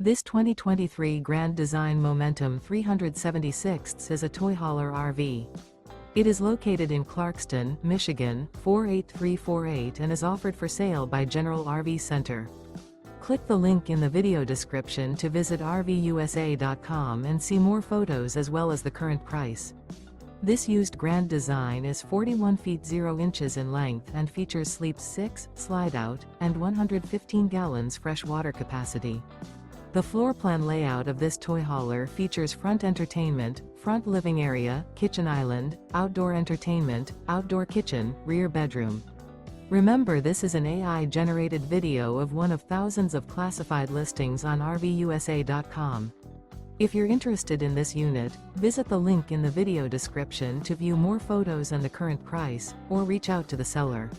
This 2023 Grand Design Momentum 376 is a toy hauler RV. It is located in Clarkston, Michigan, 48348 and is offered for sale by General RV Center. Click the link in the video description to visit RVUSA.com and see more photos as well as the current price. This used Grand Design is 41 feet 0 inches in length and features Sleep 6, Slideout, and 115 gallons fresh water capacity. The floor plan layout of this toy hauler features front entertainment, front living area, kitchen island, outdoor entertainment, outdoor kitchen, rear bedroom. Remember, this is an AI-generated video of one of thousands of classified listings on RVUSA.com. If you're interested in this unit, visit the link in the video description to view more photos and the current price, or reach out to the seller.